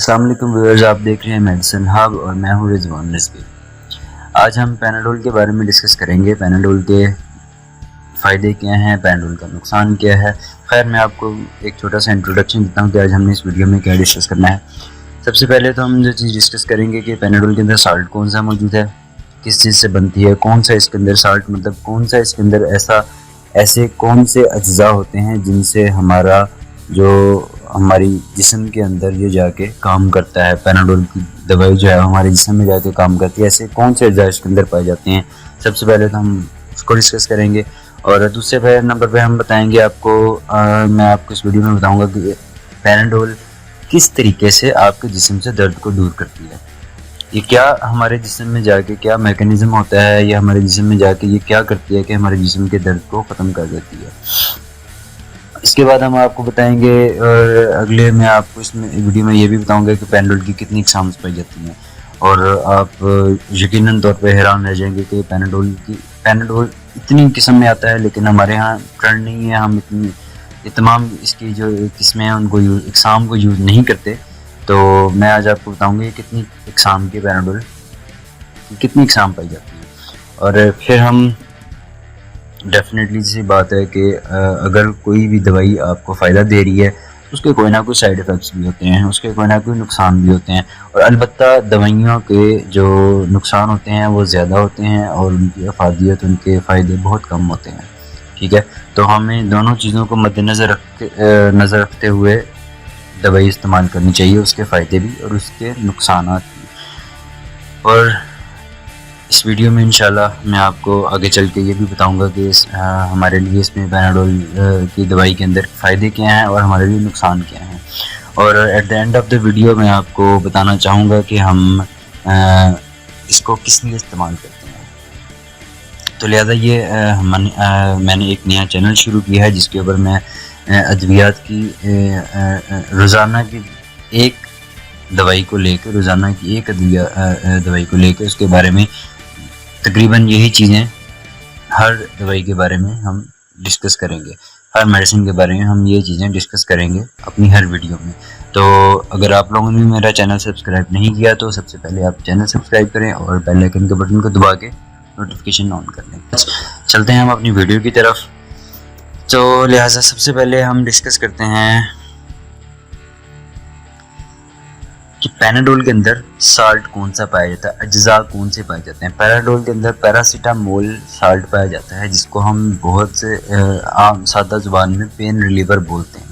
अस्सलाम वालेकुम व्यूअर्स, आप देख रहे हैं मेडिसिन हब और मैं हूं रिजवान रिजवी। आज हम पैनाडोल के बारे में डिस्कस करेंगे। पैनाडोल के फ़ायदे क्या हैं, पैनाडोल का नुकसान क्या है। खैर, मैं आपको एक छोटा सा इंट्रोडक्शन देता हूं कि आज हमने इस वीडियो में क्या डिस्कस करना है। सबसे पहले तो हम जो चीज़ डिस्कस करेंगे कि पैनाडोल के अंदर साल्ट कौन सा मौजूद है, किस चीज़ से बनती है, कौन सा इसके अंदर साल्ट मतलब कौन सा इसके अंदर ऐसे कौन से अज्जा होते हैं जिनसे हमारी जिस्म के अंदर ये जाके काम करता है। पैनाडोल की दवाई जो है हमारे जिस्म में जाके काम करती है। ऐसे कौन से अज्जा इसके अंदर पाए जाते हैं, सबसे पहले तो हम उसको डिस्कस करेंगे। और दूसरे नंबर पे हम बताएंगे आपको, मैं आपको इस वीडियो में बताऊंगा कि पैनाडोल किस तरीके से आपके जिस्म से दर्द को दूर करती है। ये क्या हमारे जिस्म में जाके क्या मैकेनिज्म होता है, या हमारे जिस्म में जाके ये क्या करती है कि हमारे जिस्म के दर्द को ख़त्म कर देती है। इसके बाद हम आपको बताएंगे, और अगले मैं आपको इसमें वीडियो में ये भी बताऊंगा कि पैनाडोल की कितनी इकसाम पाई जाती हैं। और आप यकीनन तौर पे हैरान रह जाएंगे कि पैनाडोल इतनी किस्म में आता है, लेकिन हमारे यहाँ ट्रेंड नहीं है। हम तमाम इसकी जो किस्में हैं उनको इकसाम को यूज़ नहीं करते। तो मैं आज आपको बताऊंगा कि कितनी इकसाम की पैनाडोल की कितनी इकसाम पाई जाती है। और फिर हम डेफिनेटली सी बात है कि अगर कोई भी दवाई आपको फ़ायदा दे रही है, उसके कोई ना कोई साइड इफ़ेक्ट्स भी होते हैं, उसके कोई ना कोई नुकसान भी होते हैं। और अलबत्ता दवाइयों के जो नुकसान होते हैं वो ज़्यादा होते हैं और उनकी अफादियत, उनके फ़ायदे बहुत कम होते हैं। ठीक है, तो हमें दोनों चीज़ों को मद्देनज़र नज़र रखते हुए दवाई इस्तेमाल करनी चाहिए, उसके फ़ायदे भी और उसके नुकसान भी। और इस वीडियो में इंशाल्लाह मैं आपको आगे चल के ये भी बताऊंगा कि हमारे लिए इसमें पैनाडोल की दवाई के अंदर फ़ायदे क्या हैं और हमारे लिए नुकसान क्या हैं। और at the end of the video मैं आपको बताना चाहूँगा कि हम इसको किस लिए इस्तेमाल करते हैं। तो लिहाजा ये मैंने एक नया चैनल शुरू किया है जिसके ऊपर मैं अद्वियात की रोज़ाना की एक दवाई को लेकर दवाई को लेकर उसके बारे में तकरीबन यही चीज़ें हर दवाई के बारे में हम डिस्कस करेंगे, हर मेडिसिन के बारे में हम ये चीज़ें डिस्कस करेंगे अपनी हर वीडियो में। तो अगर आप लोगों ने मेरा चैनल सब्सक्राइब नहीं किया तो सबसे पहले आप चैनल सब्सक्राइब करें और बेल आइकन के बटन को दबा के नोटिफिकेशन ऑन कर लें। चलते हैं हम अपनी वीडियो की तरफ। तो लिहाजा सबसे पहले हम डिस्कस करते हैं कि पैनाडोल के अंदर साल्ट कौन सा पाया जाता है, अज्जा कौन से पाए जाते हैं। पैनाडोल के अंदर पैरासीटामोल साल्ट पाया जाता है, जिसको हम बहुत से आम सादा ज़ुबान में पेन रिलीवर बोलते हैं।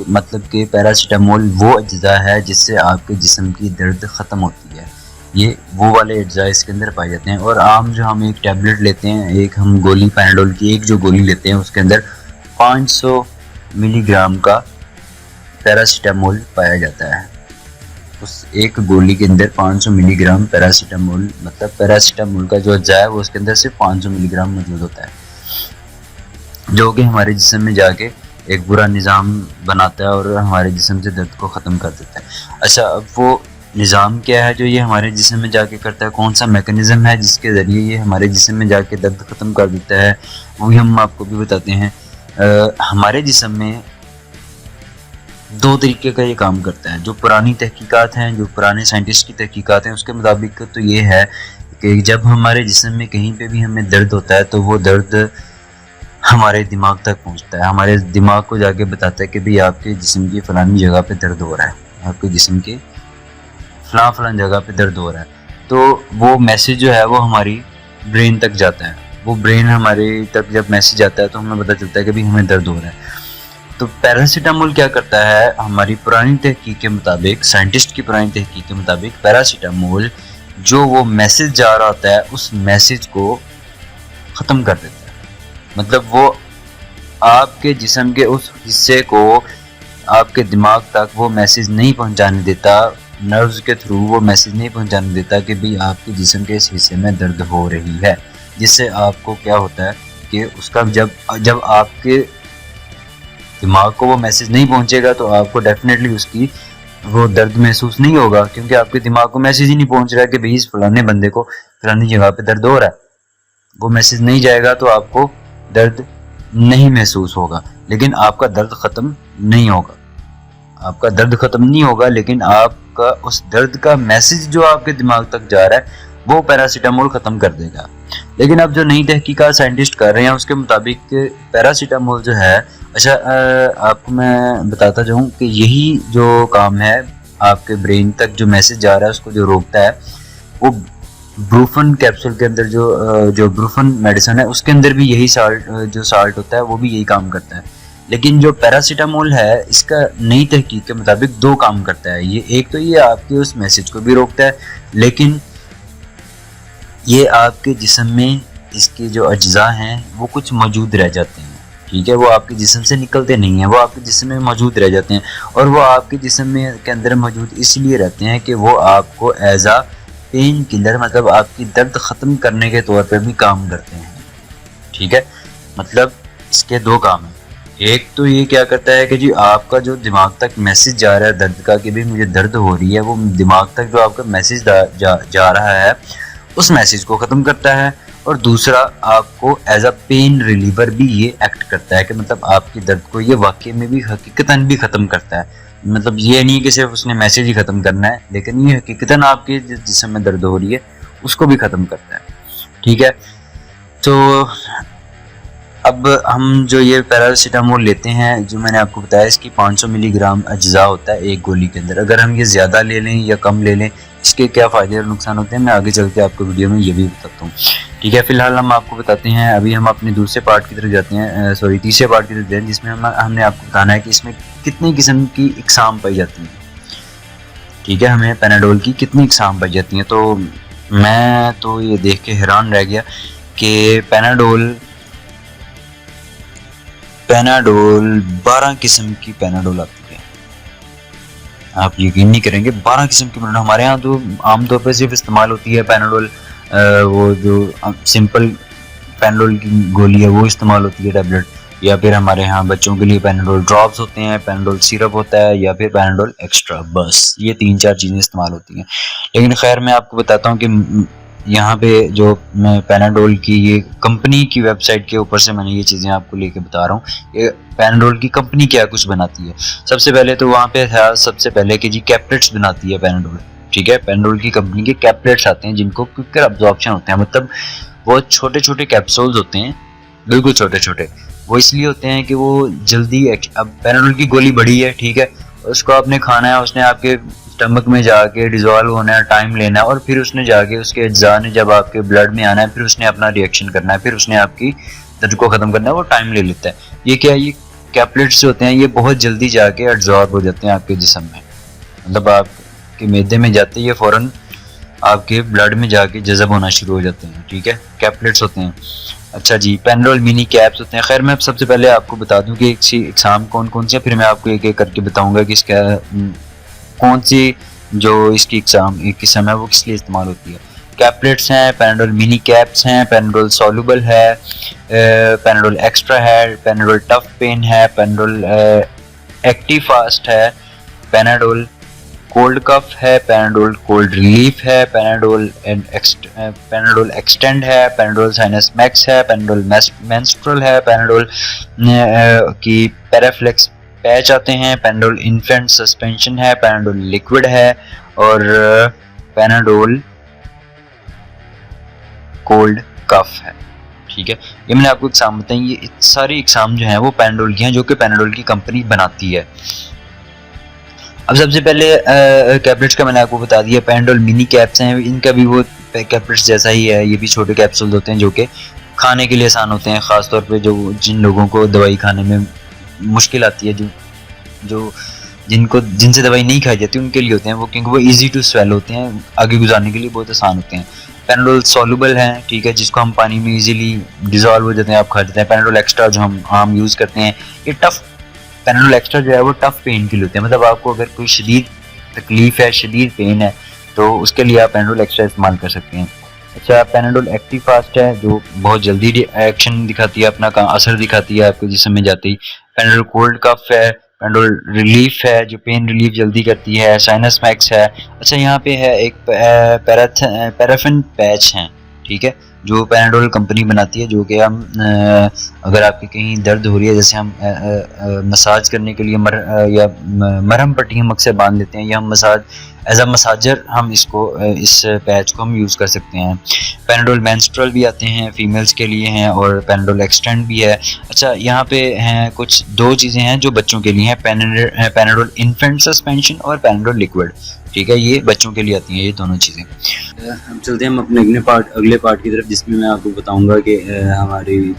मतलब कि पैरासीटामोल वो अज्जा है जिससे आपके जिस्म की दर्द ख़त्म होती है। ये वो वाले अज्जा इसके अंदर पाए जाते हैं। और आम जो हम एक टैबलेट लेते हैं, एक हम गोली पैनाडोल की एक जो गोली लेते हैं, उसके अंदर 500 मिलीग्राम का पैरासीटामोल पाया जाता है। उस एक गोली के अंदर 500 मिलीग्राम पैरासीटामोल, मतलब पैरासीटामोल का जो अज्जा है वो उसके अंदर सिर्फ 500 मिलीग्राम मौजूद होता है, जो कि हमारे जिस्म में जाके एक बुरा निज़ाम बनाता है और हमारे जिस्म से दर्द को ख़त्म कर देता है। अच्छा, अब वो निज़ाम क्या है जो ये हमारे जिस्म में जाके करता है, कौन सा मैकेनिज़्म है जिसके ज़रिए ये हमारे जिस्म में जाके दर्द ख़त्म कर देता है, वो भी हम आपको भी बताते हैं। हमारे जिस्म में दो तरीके का ये काम करता है। जो पुरानी तहकीकात हैं, जो पुराने साइंटिस्ट की तहकीकात हैं, उसके मुताबिक तो ये है कि जब हमारे जिस्म में कहीं पे भी हमें दर्द होता है तो वो दर्द हमारे दिमाग तक पहुंचता है, हमारे दिमाग को जाके बताता है कि भाई आपके जिस्म की फ़लानी जगह पे दर्द हो रहा है, आपके जिस्म के फ़लान जगह पे दर्द हो रहा है। तो वो मैसेज जो है वो हमारी ब्रेन तक जाता है। वो ब्रेन हमारे तक जब मैसेज आता है तो हमें पता चलता है कि भाई हमें दर्द हो रहा है। तो पैरासीटामोल क्या करता है, हमारी पुरानी तहकीक के मुताबिक, साइंटिस्ट की पुरानी तहकीक के मुताबिक, पैरासीटामोल जो वो मैसेज जा रहा होता है उस मैसेज को ख़त्म कर देता है। मतलब वो आपके जिस्म के उस हिस्से को आपके दिमाग तक वो मैसेज नहीं पहुंचाने देता, नर्व्स के थ्रू वो मैसेज नहीं पहुंचाने देता कि भाई आपके जिस्म के इस हिस्से में दर्द हो रही है। जिससे आपको क्या होता है कि उसका जब आपके दिमाग को वो मैसेज नहीं पहुंचेगा तो आपको डेफिनेटली उसकी वो दर्द महसूस नहीं होगा, क्योंकि आपके दिमाग को मैसेज ही नहीं पहुंच रहा है कि भाई इस फलाने बंदे को फलानी जगह पे दर्द हो रहा है। वो मैसेज नहीं जाएगा तो आपको दर्द नहीं महसूस होगा, लेकिन आपका दर्द ख़त्म नहीं होगा। आपका दर्द ख़त्म नहीं होगा, लेकिन आपका उस दर्द का मैसेज जो आपके दिमाग तक जा रहा है वो पैरासीटामोल ख़त्म कर देगा। लेकिन अब जो नई तहकीकात साइंटिस्ट कर रहे हैं उसके मुताबिक पैरासीटामोल जो है, अच्छा आपको मैं बताता जाऊँ कि यही जो काम है आपके ब्रेन तक जो मैसेज जा रहा है उसको जो रोकता है, वो ब्रूफन कैप्सूल के अंदर जो ब्रूफन मेडिसिन है उसके अंदर भी यही साल्ट होता है, वो भी यही काम करता है। लेकिन जो पैरासीटामोल है इसका नई तहकीक के मुताबिक दो काम करता है। ये एक तो ये आपके उस मैसेज को भी रोकता है, लेकिन ये आपके जिस्म में इसके जो अज्जा हैं वो कुछ मौजूद रह जाते हैं, ठीक है। वो आपके जिस्म से निकलते नहीं हैं, वो आपके जिस्म में मौजूद रह जाते हैं, और वो आपके जिस्म में के अंदर मौजूद इसलिए रहते हैं कि वो आपको एज आ पेन किलर, मतलब आपकी दर्द ख़त्म करने के तौर पर भी काम करते हैं, ठीक है। मतलब इसके दो काम हैं। एक तो ये क्या करता है कि जी आपका जो दिमाग तक मैसेज जा रहा है दर्द का कि भी मुझे दर्द हो रही है, वो दिमाग तक जो आपका मैसेज जा रहा है उस मैसेज को ख़त्म करता है। और दूसरा आपको एज अ पेन रिलीवर भी ये एक्ट करता है कि मतलब आपकी दर्द को ये वाकई में भी हकीकतन भी ख़त्म करता है। मतलब ये नहीं कि सिर्फ उसने मैसेज ही ख़त्म करना है, लेकिन ये हकीकतन आपके जिस्म में दर्द हो रही है उसको भी ख़त्म करता है, ठीक है। तो अब हम जो ये पैरासीटामोल लेते हैं, जो मैंने आपको बताया इसकी 500 मिलीग्राम अज्जा होता है एक गोली के अंदर। अगर हम ये ज़्यादा ले लें या कम ले लें, इसके क्या फ़ायदे और नुकसान होते हैं, मैं आगे चल के आपको वीडियो में ये भी बताता हूँ, ठीक है। फिलहाल हम आपको बताते हैं, अभी हम अपने दूसरे पार्ट की तरफ जाते हैं, सॉरी तीसरे पार्ट की तरफ जाते हैं, जिसमें हमने आपको बताना है कि इसमें कितनी किस्म की इकसाम पाई जाती हैं, ठीक है। हमें पैनाडोल की कितनी इकसाम पाई जाती हैं। तो मैं तो ये देख के हैरान रह गया कि पैनाडोल 12 किस्म की पैनाडोल आती है। आप यकीन नहीं करेंगे, 12 किस्म की पैनाडोल। हमारे यहाँ तो आमतौर पर सिर्फ इस्तेमाल होती है पैनाडोल, वो जो सिंपल पैनाडोल की गोली है वो इस्तेमाल होती है, टैबलेट, या फिर हमारे यहाँ बच्चों के लिए पैनाडोल ड्रॉप्स होते हैं, पैनाडोल सिरप होता है, या फिर पैनाडोल एक्स्ट्रा, बस ये 3-4 चीज़ें इस्तेमाल होती हैं। लेकिन खैर मैं आपको बताता हूँ कि यहाँ पे जो मैं पैनाडोल की ये कंपनी की वेबसाइट के ऊपर से मैंने ये चीज़ें आपको लेके बता रहा हूँ। ये पैनाडोल की कंपनी क्या कुछ बनाती है। सबसे पहले तो वहाँ पे है, सबसे पहले कि जी कैप्लेट्स बनाती है पैनाडोल, ठीक है। पैनाडोल की कंपनी के कैप्लेट्स आते हैं जिनको क्विकर अब्जॉर्प्शन होते हैं, मतलब वो छोटे छोटे कैप्सूल्स होते हैं, बिल्कुल छोटे छोटे। वो इसलिए होते हैं कि वो जल्दी, अब पैनाडोल की गोली बड़ी है, ठीक है, उसको आपने खाना है, उसने आपके स्टमक में जाके डिजोल्व होना है, टाइम लेना है, और फिर उसने जाके उसके अज्जा ने जब आपके ब्लड में आना है, फिर उसने अपना रिएक्शन करना है, फिर उसने आपकी दर्द को ख़त्म करना है, वो टाइम ले लेता है। ये क्या है, ये कैप्लेट्स होते हैं, ये बहुत जल्दी जाके एब्जॉर्ब हो जाते हैं आपके जिस्म में, मतलब आपके मैदे में जाते ही ये फ़ौरन आपके ब्लड में जाके जज़ब होना शुरू हो जाते हैं, ठीक है। कैप्लेट्स होते हैं। अच्छा जी, पैनाडोल मिनी कैप्स होते हैं। खैर मैं सबसे पहले आपको बता दूं कि एग्जाम कौन कौन से, फिर मैं आपको एक एक करके बताऊंगा कि इसका कौन सी जो इसकी एग्जाम एक किस्म है वो किस लिए इस्तेमाल होती है। कैप्लेट्स हैं, पैनाडोल मिनी कैप्स हैं, पैनाडोल सॉल्युबल है, पैनाडोल एक्स्ट्रा है, पैनाडोल टफ पेन है, पैनाडोल एक्टिव फास्ट है, पैनाडोल कोल्ड कफ है, पैनाडोल कोल्ड रिलीफ है, पैनाडोल एक्सटेंड है, पैनाडोल साइनस मैक्स है, पैनाडोल मेंस्ट्रुअल है, पैनाडोल की पैराफ्लेक्स पैच आते हैं, पैनाडोल इन्फेंट सस्पेंशन है, पैनाडोल लिक्विड है, और पैनाडोल कोल्ड कफ है, ठीक है। ये मैंने आपको एग्जाम बताई, ये सारी एग्जाम जो है वो पैनाडोल की हैं, जो कि पैनाडोल की कंपनी बनाती है। अब सबसे पहले कैप्लेट्स का मैंने आपको बता दिया। पैनाडोल मिनी कैप्स हैं, इनका भी वो कैप्लेट्स जैसा ही है, ये भी छोटे कैप्सूल होते हैं जो कि खाने के लिए आसान होते हैं, ख़ासतौर पे जो जिन लोगों को दवाई खाने में मुश्किल आती है, जिनसे दवाई नहीं खाई जाती उनके लिए होते हैं वो, क्योंकि वो इजी टू स्वेल होते हैं, आगे गुजारने के लिए बहुत आसान होते हैं। पैनाडोल सॉल्युबल है, ठीक है, जिसको हम पानी में इजीली डिजॉल्व हो जाते हैं, आप खा जाते हैं। पैनाडोल एक्स्ट्रा जो हम आम यूज़ करते हैं, ये टफ, पैनाडोल एक्स्ट्रा जो है वो टफ पेन के लिए होते हैं, मतलब आपको अगर कोई शदीद तकलीफ है, शदीद पेन है, तो उसके लिए आप पैनाडोल एक्स्ट्रा इस्तेमाल कर सकते हैं। अच्छा, पैनाडोल एक्टिव फास्ट है, जो बहुत जल्दी एक्शन दिखाती है, अपना असर दिखाती है आपके जिस्म में जाते ही। पैनाडोल कोल्ड कफ है, पैनाडोल रिलीफ है, जो पेन रिलीफ जल्दी करती है, साइनस मैक्स है। अच्छा, यहाँ पे है एक पैराफिन पैच है, ठीक है, जो पैनाडोल कंपनी बनाती है, जो कि हम अगर आपकी कहीं दर्द हो रही है, जैसे हम मसाज करने के लिए मरहम पट्टी हम अक्सर बांध लेते हैं, या हम मसाज एज अ मसाजर हम इसको इस पैच को हम यूज़ कर सकते हैं। पैनाडोल मेंस्ट्रुअल भी आते हैं, फीमेल्स के लिए हैं, और पैनाडोल एक्सटेंड भी है। अच्छा, यहाँ पे हैं कुछ दो चीज़ें हैं जो बच्चों के लिए हैं, पैनाडोल इन्फेंट सस्पेंशन और पैनाडोल लिक्विड। ठीक है, ये बच्चों के लिए आती हैं ये दोनों चीज़ें। हम चलते हैं हम अपने अगले पार्ट की तरफ, जिसमें मैं आपको बताऊंगा कि हमारी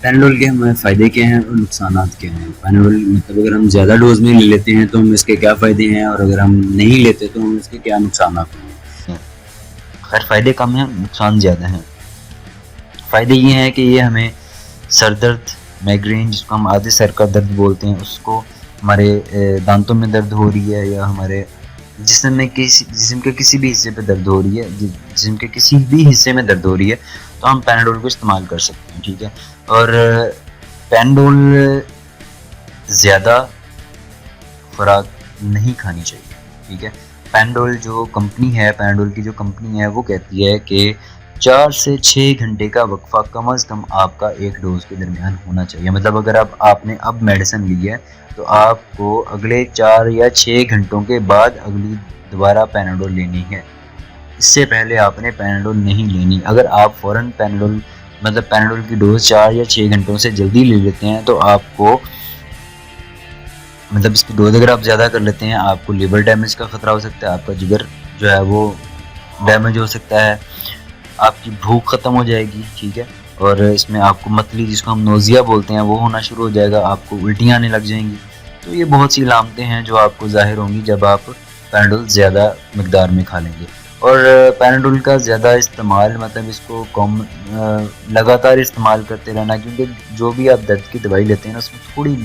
पैनाडोल के हमारे फ़ायदे क्या हैं और नुकसान क्या हैं। पैनाडोल मतलब अगर हम ज़्यादा डोज में ले लेते हैं तो हम इसके क्या फ़ायदे हैं, और अगर हम नहीं लेते तो हम इसके क्या नुकसान हैं। खैर, फ़ायदे कम हैं, नुकसान ज़्यादा हैं। फ़ायदे ये हैं कि ये हमें सर दर्द, माइग्रेन जिसको हम आधे सर का दर्द बोलते हैं, उसको, हमारे दांतों में दर्द हो रही है, या हमारे जिस्म के किसी भी हिस्से पे दर्द हो रही है, जिस्म के किसी भी हिस्से में दर्द हो रही है, तो हम पैनाडोल को इस्तेमाल कर सकते हैं। ठीक है, और पैनाडोल ज़्यादा खुराक नहीं खानी चाहिए। ठीक है, पैनाडोल जो कंपनी है, पैनाडोल की जो कंपनी है, वो कहती है कि 4 से 6 घंटे का वक्फा कम अज़ कम आपका एक डोज के दरमियान होना चाहिए। मतलब अगर आपने अब मेडिसिन ली है तो आपको अगले 4 या 6 घंटों के बाद अगली दोबारा पैनाडोल लेनी है। इससे पहले आपने पैनाडोल नहीं लेनी। अगर आप फ़ौरन पैनाडोल की डोज 4 या 6 घंटों से जल्दी ले लेते हैं तो आपको, मतलब इसकी डोज अगर आप ज़्यादा कर लेते हैं, आपको लिवर डैमेज का ख़तरा हो सकता है, आपका जिगर जो है वो डैमेज हो सकता है, आपकी भूख ख़त्म हो जाएगी। ठीक है, और इसमें आपको मतली, जिसको हम नोज़िया बोलते हैं, वो होना शुरू हो जाएगा, आपको उल्टियाँ आने लग जाएंगी। तो ये बहुत सी अलामतें हैं जो आपको ज़ाहिर होंगी जब आप पैनाडोल ज़्यादा मकदार में खा लेंगे। और पैनाडोल का ज़्यादा इस्तेमाल, मतलब इसको लगातार इस्तेमाल करते रहना, क्योंकि जो भी आप दर्द की दवाई लेते हैं ना, उसमें थोड़ी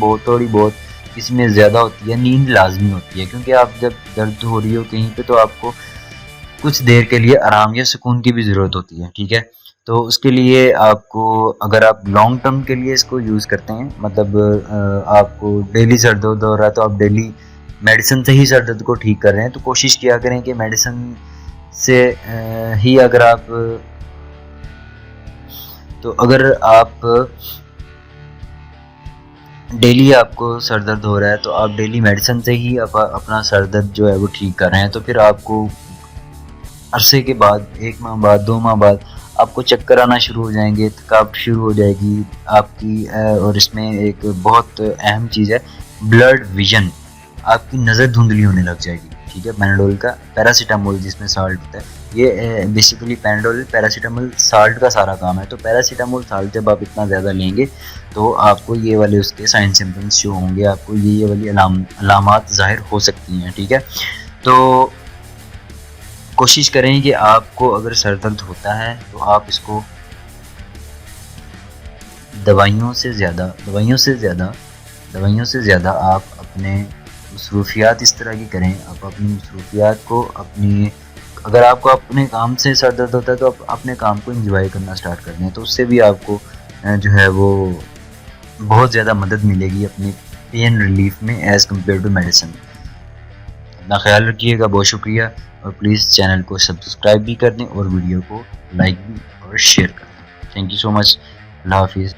बहुत इसमें ज़्यादा होती है, नींद लाजमी होती है, क्योंकि आप जब दर्द हो रही हो कहीं पे तो आपको कुछ देर के लिए आराम या सुकून की भी ज़रूरत होती है। ठीक है, तो उसके लिए आपको, अगर आप लॉन्ग टर्म के लिए इसको यूज़ करते हैं, मतलब आपको डेली सर दर्द हो रहा है, तो आप डेली मेडिसिन से ही सर दर्द को ठीक कर रहे हैं, तो कोशिश किया करें कि मेडिसिन से ही अगर आप डेली आपको सर दर्द हो रहा है, तो आप डेली मेडिसिन से ही अपना सर दर्द जो है वो ठीक कर रहे हैं, तो फिर आपको अरसे के बाद, 1 माह बाद, 2 माह बाद आपको चक्कर आना शुरू हो जाएंगे, थकावट शुरू हो जाएगी आपकी। और इसमें एक बहुत अहम चीज़ है, ब्लड विजन, आपकी नज़र धुंधली होने लग जाएगी। ठीक है, पैनाडोल का, पैरासीटामोल जिसमें साल्ट होता है, ये बेसिकली पैनाडोल पैरासीटामोल साल्ट का सारा काम है। तो पैरासीटामोल साल्ट जब आप इतना ज़्यादा लेंगे तो आपको ये वाले उसके साइन सिम्टम्स शो होंगे, आपको ये वाली अलामात ज़ाहिर हो सकती हैं। ठीक है, तो कोशिश करें कि आपको अगर सर दर्द होता है तो आप इसको दवाइयों से ज़्यादा आप अपने मसरूफियात इस तरह की करें। आप अपनी मसरूफियात को अगर आपको अपने काम से सर दर्द होता है तो आप अपने काम को एंजॉय करना स्टार्ट कर दें, तो उससे भी आपको जो है वो बहुत ज़्यादा मदद मिलेगी अपनी पेन रिलीफ में एज़ कम्पेयर टू मेडिसिन। अपना ख्याल रखिएगा, बहुत शुक्रिया, और प्लीज़ चैनल को सब्सक्राइब भी कर दें और वीडियो को लाइक भी और शेयर कर दें। Thank you so much. अल्लाह हाफिज़।